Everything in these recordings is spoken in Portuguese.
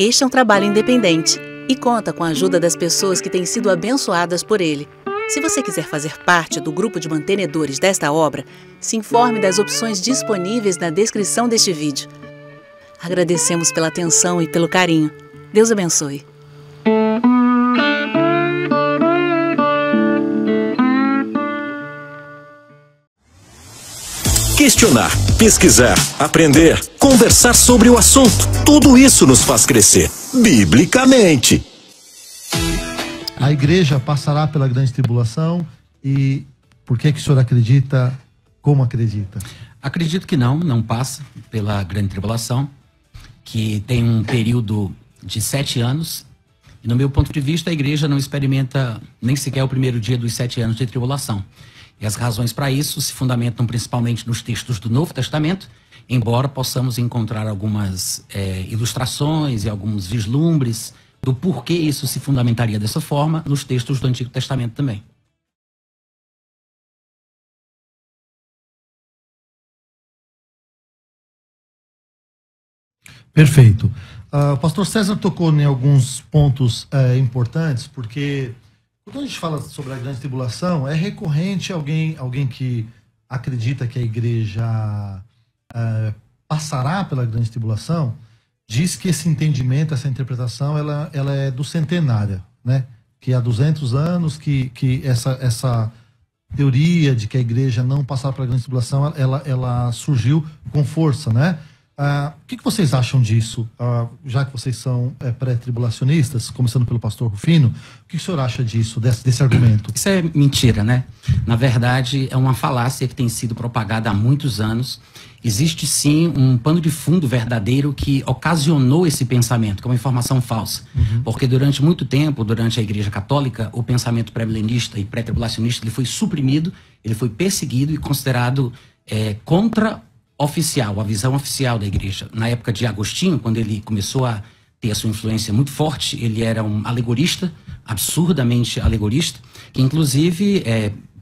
Este é um trabalho independente e conta com a ajuda das pessoas que têm sido abençoadas por ele. Se você quiser fazer parte do grupo de mantenedores desta obra, se informe das opções disponíveis na descrição deste vídeo. Agradecemos pela atenção e pelo carinho. Deus abençoe. Questionar, pesquisar, aprender, conversar sobre o assunto. Tudo isso nos faz crescer, biblicamente. A igreja passará pela grande tribulação e por que o senhor acredita, como acredita? Acredito que não passa pela grande tribulação, que tem um período de 7 anos. E no meu ponto de vista, a igreja não experimenta nem sequer o primeiro dia dos 7 anos de tribulação. E as razões para isso se fundamentam principalmente nos textos do Novo Testamento, embora possamos encontrar algumas ilustrações e alguns vislumbres do porquê isso se fundamentaria dessa forma nos textos do Antigo Testamento também. Perfeito. O pastor César tocou em alguns pontos importantes, porque quando a gente fala sobre a grande tribulação, é recorrente alguém que acredita que a igreja passará pela grande tribulação, diz que esse entendimento, essa interpretação, ela é do centenária, né? Que há 200 anos que essa teoria de que a igreja não passará pela grande tribulação, ela surgiu com força, né? O que vocês acham disso? Já que vocês são pré-tribulacionistas, começando pelo pastor Rufino, o que o senhor acha disso, desse argumento? Isso é mentira, né? Na verdade, é uma falácia que tem sido propagada há muitos anos. Existe sim um pano de fundo verdadeiro que ocasionou esse pensamento, que é uma informação falsa. Porque durante muito tempo, durante a Igreja Católica, o pensamento pré-milenista e pré-tribulacionista ele foi suprimido, ele foi perseguido e considerado contra-oficial, a visão oficial da igreja. Na época de Agostinho, quando ele começou a ter a sua influência muito forte, ele era um alegorista, absurdamente alegorista, que inclusive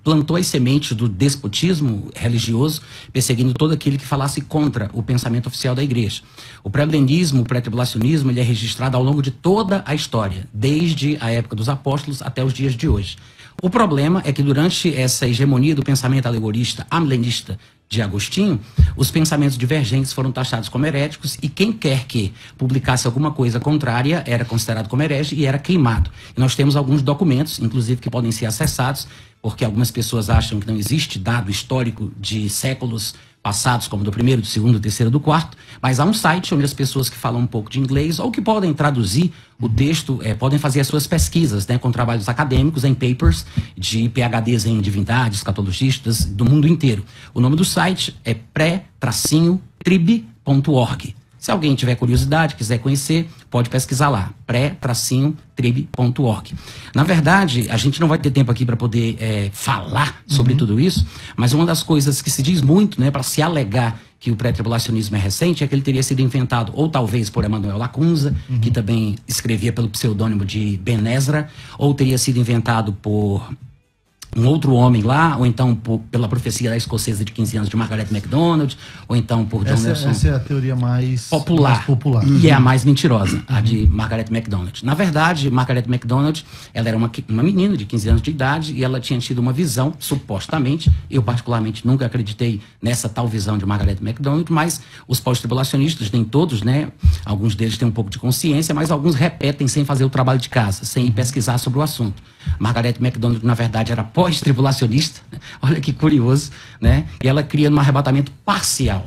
plantou as sementes do despotismo religioso, perseguindo todo aquele que falasse contra o pensamento oficial da igreja. O pré-milenismo, o pré-tribulacionismo, ele é registrado ao longo de toda a história, desde a época dos apóstolos até os dias de hoje. O problema é que durante essa hegemonia do pensamento alegorista, amilenista de Agostinho, os pensamentos divergentes foram taxados como heréticos e quem quer que publicasse alguma coisa contrária era considerado como herege e era queimado. E nós temos alguns documentos, inclusive, que podem ser acessados, porque algumas pessoas acham que não existe dado histórico de séculos passados, como do primeiro, do segundo, do terceiro, do quarto, mas há um site onde as pessoas que falam um pouco de inglês ou que podem traduzir o texto, podem fazer as suas pesquisas, né, com trabalhos acadêmicos em papers de PhDs em divindades, escatologistas do mundo inteiro. O nome do site é pré-trib.org. Se alguém tiver curiosidade, quiser conhecer, pode pesquisar lá, pré-trib.org. Na verdade, a gente não vai ter tempo aqui para poder falar sobre tudo isso, mas uma das coisas que se diz muito, né, para se alegar que o pré-tribulacionismo é recente, é que ele teria sido inventado, ou talvez por Emmanuel Lacunza, que também escrevia pelo pseudônimo de Ben Ezra, ou teria sido inventado por um outro homem lá, ou então pela profecia da escocesa de 15 anos de Margaret MacDonald, ou então por John Nelson. Essa é a teoria mais popular. E é a mais mentirosa, a de Margaret MacDonald. Na verdade, Margaret MacDonald, ela era uma menina de 15 anos de idade e ela tinha tido uma visão, supostamente, eu particularmente nunca acreditei nessa tal visão de Margaret MacDonald, mas os pós-tribulacionistas, nem todos, né, alguns deles têm um pouco de consciência, mas alguns repetem sem fazer o trabalho de casa, sem ir pesquisar sobre o assunto. Margaret MacDonald, na verdade, era pós-tribulacionista, olha que curioso, né? E ela cria um arrebatamento parcial.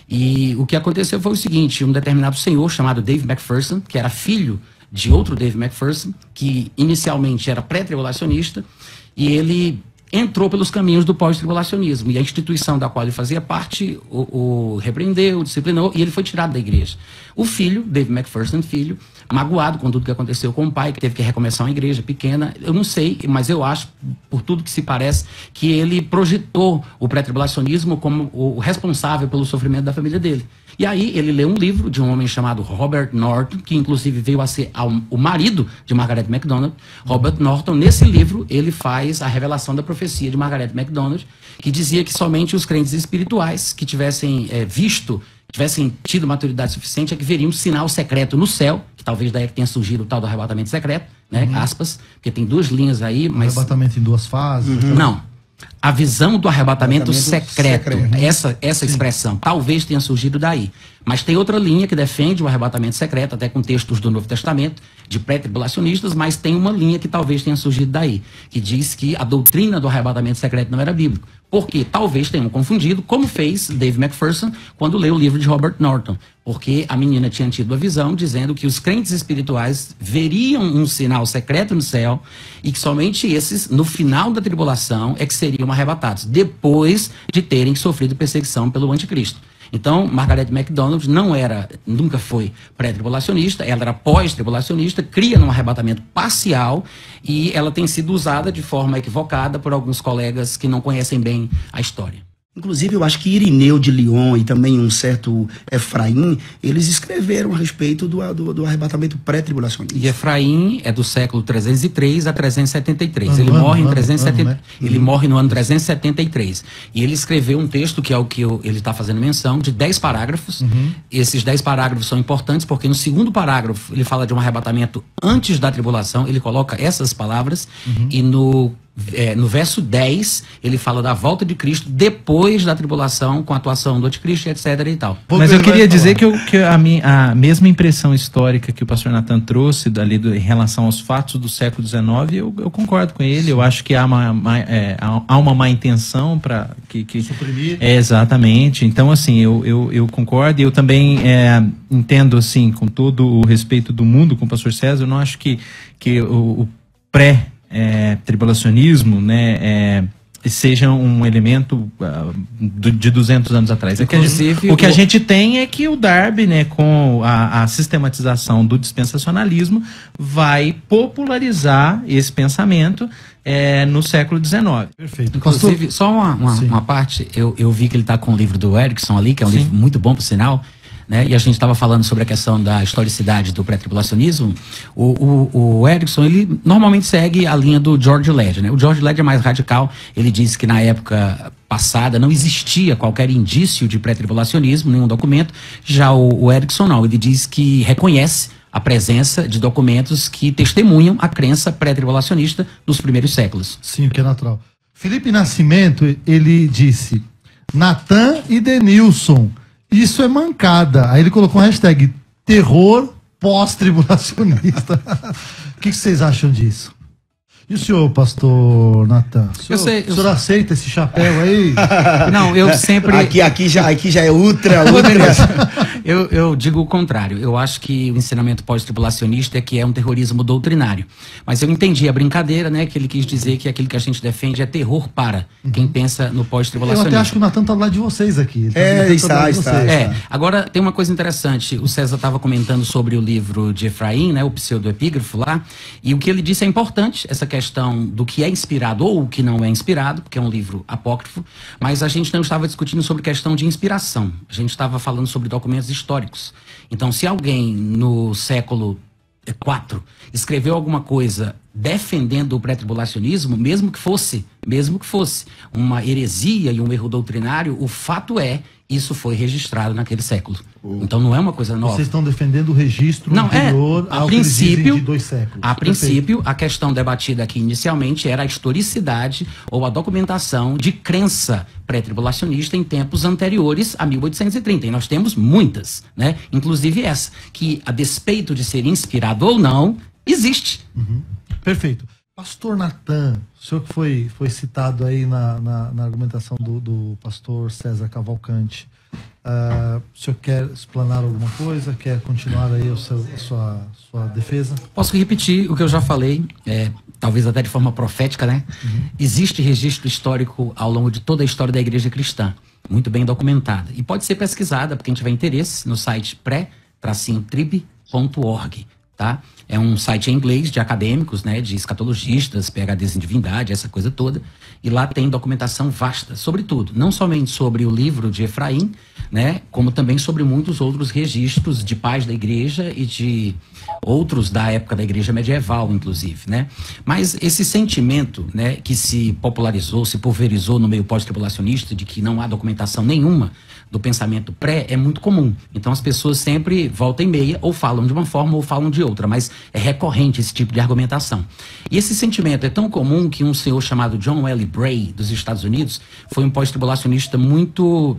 E o que aconteceu foi o seguinte, um determinado senhor chamado Dave McPherson, que era filho de outro Dave McPherson, que inicialmente era pré-tribulacionista, e ele entrou pelos caminhos do pós-tribulacionismo, e a instituição da qual ele fazia parte o repreendeu, disciplinou, e ele foi tirado da igreja. O filho, Dave McPherson, filho, magoado com tudo que aconteceu com o pai, que teve que recomeçar uma igreja pequena, eu não sei, mas eu acho, por tudo que se parece, que ele projetou o pré-tribulacionismo como o responsável pelo sofrimento da família dele. E aí ele leu um livro de um homem chamado Robert Norton, que inclusive veio a ser o marido de Margaret MacDonald. Robert Norton, nesse livro, ele faz a revelação da profecia de Margaret MacDonald, que dizia que somente os crentes espirituais que tivessem tivessem tido maturidade suficiente é que veriam um sinal secreto no céu, que talvez daí que tenha surgido o tal do arrebatamento secreto, né? Aspas, porque tem duas linhas aí, mas... Arrebatamento em duas fases. Não. A visão do arrebatamento secreto. Essa expressão, talvez tenha surgido daí. Mas tem outra linha que defende o arrebatamento secreto, até com textos do Novo Testamento, de pré-tribulacionistas, mas tem uma linha que talvez tenha surgido daí, que diz que a doutrina do arrebatamento secreto não era bíblico. Porque talvez tenham confundido, como fez Dave McPherson quando leu o livro de Robert Norton. Porque a menina tinha tido a visão dizendo que os crentes espirituais veriam um sinal secreto no céu e que somente esses, no final da tribulação, é que seriam arrebatados, depois de terem sofrido perseguição pelo anticristo. Então, Margaret MacDonald nunca foi pré-tribulacionista, ela era pós-tribulacionista, cria num arrebatamento parcial e ela tem sido usada de forma equivocada por alguns colegas que não conhecem bem a história. Inclusive, eu acho que Irineu de Lyon e também um certo Efraim, eles escreveram a respeito do arrebatamento pré-tribulacionista. E Efraim é do século 303 a 373. Ele morre em 370, ele morre no ano 373. E ele escreveu um texto que é o que ele está fazendo menção, de 10 parágrafos. Esses 10 parágrafos são importantes porque no segundo parágrafo ele fala de um arrebatamento antes da tribulação, ele coloca essas palavras, e no verso 10, ele fala da volta de Cristo depois da tribulação, com a atuação do anticristo, etc. e tal. Mas eu queria dizer que a mesma impressão histórica que o pastor Nathan trouxe em relação aos fatos do século XIX, eu concordo com ele. Sim. Eu acho que há uma má intenção para que suprimir. Exatamente. Então, assim, eu concordo. E eu também entendo, assim, com todo o respeito do mundo com o pastor César, eu não acho que o tribulacionismo, né, seja um elemento de 200 anos atrás. O que a gente tem é que o Darby, né, com a sistematização do dispensacionalismo, vai popularizar esse pensamento no século XIX. Perfeito. Inclusive, só uma parte, eu vi que ele está com o livro do Erickson ali, que é um livro muito bom, por sinal, né? E a gente estava falando sobre a questão da historicidade do pré-tribulacionismo. O Erickson, ele normalmente segue a linha do George Led, né? O George Led é mais radical. Ele diz que na época passada não existia qualquer indício de pré-tribulacionismo, nenhum documento. Já o Erickson não, ele diz que reconhece a presença de documentos que testemunham a crença pré-tribulacionista dos primeiros séculos. Sim, o que é natural. Felipe Nascimento, ele disse: Nathan e Denilson, isso é mancada. Aí ele colocou um hashtag terror pós-tribulacionista. O que vocês acham disso? E o senhor, pastor Nathan? O senhor aceita esse chapéu aí? Não, eu sempre... Aqui já é ultra. Eu digo o contrário. Eu acho que o ensinamento pós-tribulacionista é que é um terrorismo doutrinário. Mas eu entendi a brincadeira, né? Que ele quis dizer que aquilo que a gente defende é terror para quem pensa no pós-tribulacionismo. Eu até acho que o Nathan tá do lado de vocês aqui. Está. Agora, tem uma coisa interessante. O César estava comentando sobre o livro de Efraim, né? O pseudoepígrafo lá. E o que ele disse é importante, essa questão do que é inspirado ou o que não é inspirado, porque é um livro apócrifo, mas a gente não estava discutindo sobre questão de inspiração. A gente estava falando sobre documentos históricos. Então, se alguém no século IV escreveu alguma coisa defendendo o pré-tribulacionismo, mesmo que fosse uma heresia e um erro doutrinário, o fato é, isso foi registrado naquele século. Então não é uma coisa nova. Vocês estão defendendo o registro anterior ao que eles dizem de 2 séculos. A princípio, a questão debatida aqui inicialmente era a historicidade ou a documentação de crença pré-tribulacionista em tempos anteriores a 1830. E nós temos muitas, né? Inclusive essa, que a despeito de ser inspirado ou não, existe. Perfeito. Pastor Nathan, o senhor que foi citado aí na argumentação do pastor César Cavalcante, o senhor quer explanar alguma coisa? Quer continuar aí a sua defesa? Posso repetir o que eu já falei, talvez até de forma profética, né? Existe registro histórico ao longo de toda a história da igreja cristã, muito bem documentada. E pode ser pesquisada, para quem tiver interesse, no site pré-trib.org. Tá? É um site em inglês de acadêmicos, né, de escatologistas, PhDs em divindade, essa coisa toda. E lá tem documentação vasta sobre tudo, não somente sobre o livro de Efraim, né, como também sobre muitos outros registros de pais da igreja e de outros da época da igreja medieval, inclusive, né? Mas esse sentimento, né, que se popularizou, se pulverizou no meio pós-tribulacionista de que não há documentação nenhuma do pensamento pré é muito comum. Então as pessoas sempre, volta e meia, ou falam de uma forma ou falam de outra, mas é recorrente esse tipo de argumentação. E esse sentimento é tão comum que um senhor chamado John L. Bray, dos Estados Unidos, foi um pós-tribulacionista muito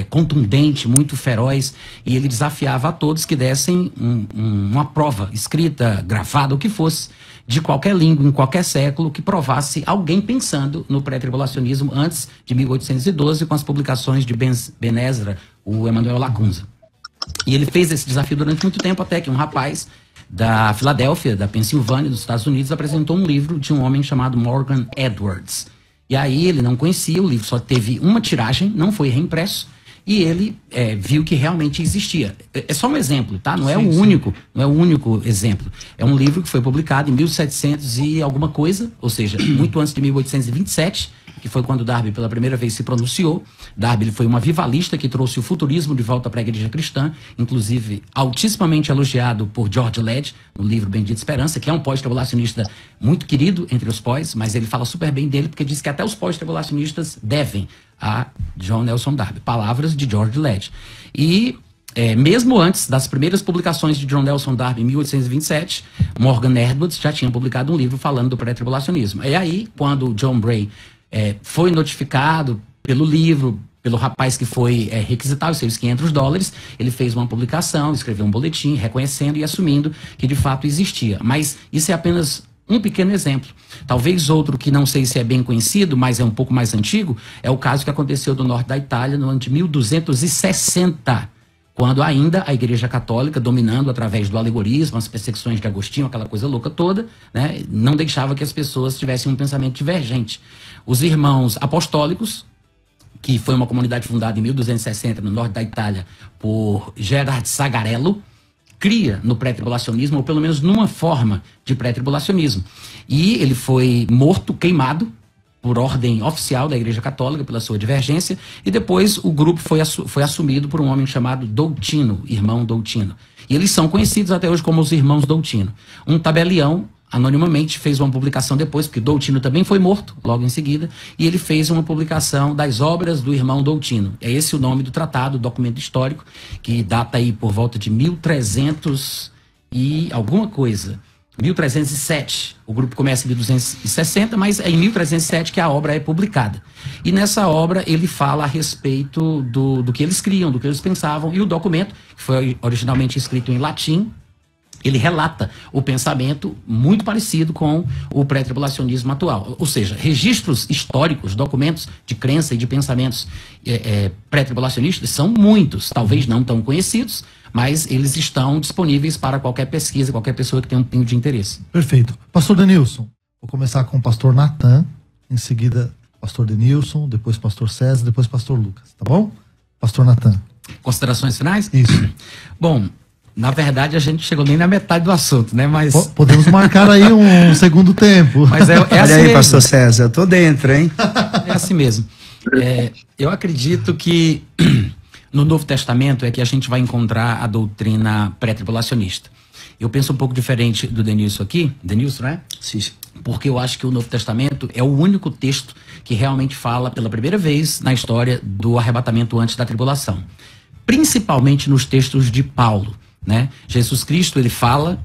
contundente, muito feroz, e ele desafiava a todos que dessem uma prova escrita, gravada, o que fosse, de qualquer língua, em qualquer século, que provasse alguém pensando no pré-tribulacionismo antes de 1812, com as publicações de Ben Ezra, o Emmanuel Lacunza. E ele fez esse desafio durante muito tempo, até que um rapaz da Filadélfia, da Pensilvânia, dos Estados Unidos, apresentou um livro de um homem chamado Morgan Edwards. E aí ele não conhecia, o livro só teve uma tiragem, não foi reimpresso, e ele viu que realmente existia. É só um exemplo, tá? Não é o único, não é o único exemplo. É um livro que foi publicado em 1700 e alguma coisa, ou seja, muito antes de 1827, que foi quando Darby pela primeira vez se pronunciou. Darby ele foi um avivalista que trouxe o futurismo de volta para a igreja cristã, inclusive altissimamente elogiado por George Led, no livro Bendita Esperança, que é um pós-tribulacionista muito querido entre os pós, mas ele fala super bem dele, porque diz que até os pós-tribulacionistas devem a John Nelson Darby. Palavras de George Led. E mesmo antes das primeiras publicações de John Nelson Darby, em 1827, Morgan Edwards já tinha publicado um livro falando do pré-tribulacionismo. E aí, quando John Bray foi notificado pelo livro, pelo rapaz que foi requisitar os seus $500, ele fez uma publicação, escreveu um boletim, reconhecendo e assumindo que de fato existia. Mas isso é apenas um pequeno exemplo. Talvez outro que não sei se é bem conhecido, mas é um pouco mais antigo, é o caso que aconteceu do norte da Itália no ano de 1260, quando ainda a Igreja Católica, dominando através do alegorismo, as perseguições de Agostinho, aquela coisa louca toda, né, não deixava que as pessoas tivessem um pensamento divergente. Os irmãos apostólicos, que foi uma comunidade fundada em 1260 no norte da Itália por Gerard Sagarello, cria no pré-tribulacionismo, ou pelo menos numa forma de pré-tribulacionismo. E ele foi morto, queimado, por ordem oficial da Igreja Católica, pela sua divergência, e depois o grupo foi assumido por um homem chamado Doutino, irmão Doutino. E eles são conhecidos até hoje como os irmãos Doutino. Um tabelião, anonimamente, fez uma publicação depois, porque Doutino também foi morto, logo em seguida, e ele fez uma publicação das obras do irmão Doutino. É esse o nome do tratado, documento histórico, que data aí por volta de 1300 e alguma coisa. 1307. O grupo começa em 1260, mas é em 1307 que a obra é publicada. E nessa obra ele fala a respeito do que eles criam, do que eles pensavam, e o documento, que foi originalmente escrito em latim, ele relata o pensamento muito parecido com o pré-tribulacionismo atual. Ou seja, registros históricos, documentos de crença e de pensamentos pré-tribulacionistas são muitos, talvez não tão conhecidos, mas eles estão disponíveis para qualquer pesquisa, qualquer pessoa que tenha um pingo de interesse. Perfeito. Pastor Denilson, vou começar com o pastor Natan, em seguida pastor Denilson, depois pastor César, depois pastor Lucas, tá bom? Pastor Natan. Considerações finais? Isso. Bom, na verdade, a gente chegou nem na metade do assunto, né? Mas podemos marcar aí um segundo tempo. Mas é Olha assim aí, mesmo. pastor César, eu tô dentro, hein? É assim mesmo. Eu acredito que no Novo Testamento é que a gente vai encontrar a doutrina pré-tribulacionista. Eu penso um pouco diferente do Denilson aqui. Denilson, né? Sim. Porque eu acho que o Novo Testamento é o único texto que realmente fala pela primeira vez na história do arrebatamento antes da tribulação. Principalmente nos textos de Paulo, né? Jesus Cristo, ele fala,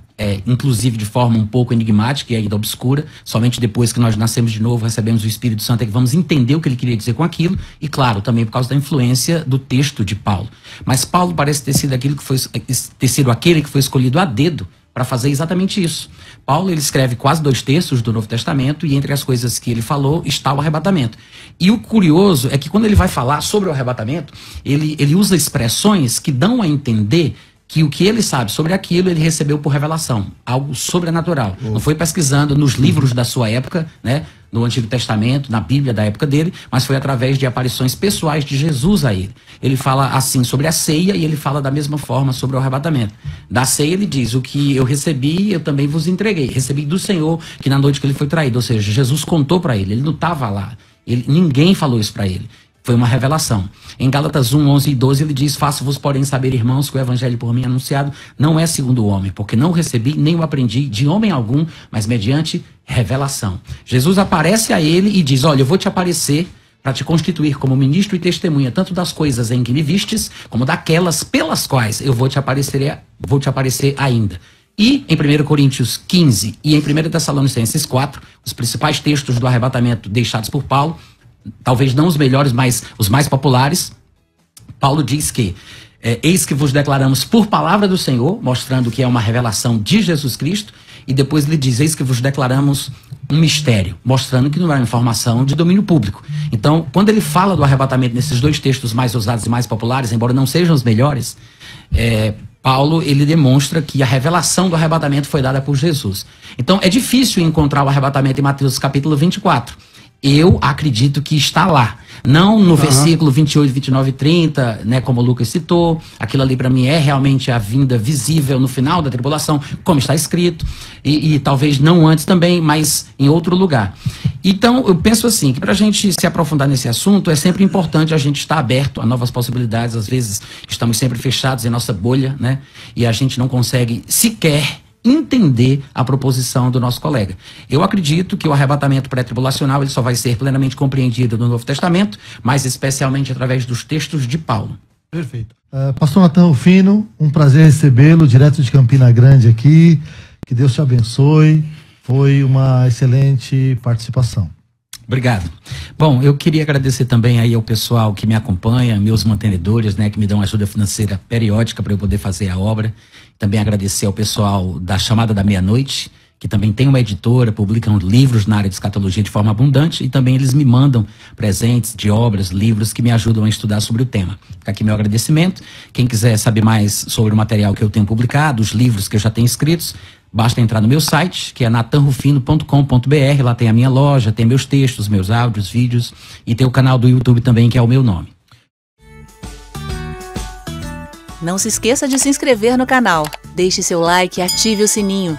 inclusive de forma um pouco enigmática e ainda obscura, somente depois que nós nascemos de novo, recebemos o Espírito Santo, é que vamos entender o que ele queria dizer com aquilo, e claro, também por causa da influência do texto de Paulo. Mas Paulo parece ter sido aquele que foi escolhido a dedo para fazer exatamente isso. Paulo, ele escreve quase 2 terços do Novo Testamento, e entre as coisas que ele falou está o arrebatamento. E o curioso é que quando ele vai falar sobre o arrebatamento, ele usa expressões que dão a entender que o que ele sabe sobre aquilo, ele recebeu por revelação, algo sobrenatural. Não foi pesquisando nos livros da sua época, né, no Antigo Testamento, na Bíblia da época dele, mas foi através de aparições pessoais de Jesus a ele. Ele fala assim sobre a ceia, e ele fala da mesma forma sobre o arrebatamento. Da ceia ele diz: o que eu recebi, eu também vos entreguei. Recebi do Senhor, que na noite que ele foi traído. Ou seja, Jesus contou para ele não estava lá. Ninguém falou isso para ele. Foi uma revelação. Em Gálatas 1, 11 e 12 ele diz: faço-vos, porém, saber, irmãos, que o evangelho por mim anunciado não é segundo o homem, porque não o recebi, nem o aprendi de homem algum, mas mediante revelação. Jesus aparece a ele e diz: olha, eu vou te aparecer para te constituir como ministro e testemunha, tanto das coisas em que me vistes, como daquelas pelas quais eu vou te aparecer ainda. E em 1 Coríntios 15 e em 1 Tessalonicenses 4, os principais textos do arrebatamento deixados por Paulo, talvez não os melhores, mas os mais populares, Paulo diz que eis que vos declaramos por palavra do Senhor, mostrando que é uma revelação de Jesus Cristo, e depois ele diz, eis que vos declaramos um mistério, mostrando que não é uma informação de domínio público. Então, quando ele fala do arrebatamento nesses dois textos mais usados e mais populares, embora não sejam os melhores, Paulo, ele demonstra que a revelação do arrebatamento foi dada por Jesus. Então, é difícil encontrar o arrebatamento em Mateus capítulo 24. Eu acredito que está lá. Não no versículo 28, 29 e 30, né, como o Lucas citou. Aquilo ali para mim é realmente a vinda visível no final da tribulação, como está escrito. E talvez não antes também, mas em outro lugar. Então, eu penso assim, que para a gente se aprofundar nesse assunto, é sempre importante a gente estar aberto a novas possibilidades. Às vezes, estamos sempre fechados em nossa bolha, né? E a gente não consegue sequer entender a proposição do nosso colega. Eu acredito que o arrebatamento pré-tribulacional ele só vai ser plenamente compreendido no Novo Testamento, mas especialmente através dos textos de Paulo. Perfeito. Pastor Natan Rufino, um prazer recebê-lo direto de Campina Grande aqui. Que Deus te abençoe. Foi uma excelente participação. Obrigado. Bom, eu queria agradecer também aí ao pessoal que me acompanha, meus mantenedores, né, que me dão ajuda financeira periódica para eu poder fazer a obra. Também agradecer ao pessoal da Chamada da Meia-Noite, que também tem uma editora, publicam livros na área de escatologia de forma abundante e também eles me mandam presentes de obras, livros que me ajudam a estudar sobre o tema. Fica aqui meu agradecimento. Quem quiser saber mais sobre o material que eu tenho publicado, os livros que eu já tenho escritos, basta entrar no meu site, que é natanrufino.com.br. Lá tem a minha loja, tem meus textos, meus áudios, vídeos e tem o canal do YouTube também, que é o meu nome. Não se esqueça de se inscrever no canal, deixe seu like e ative o sininho.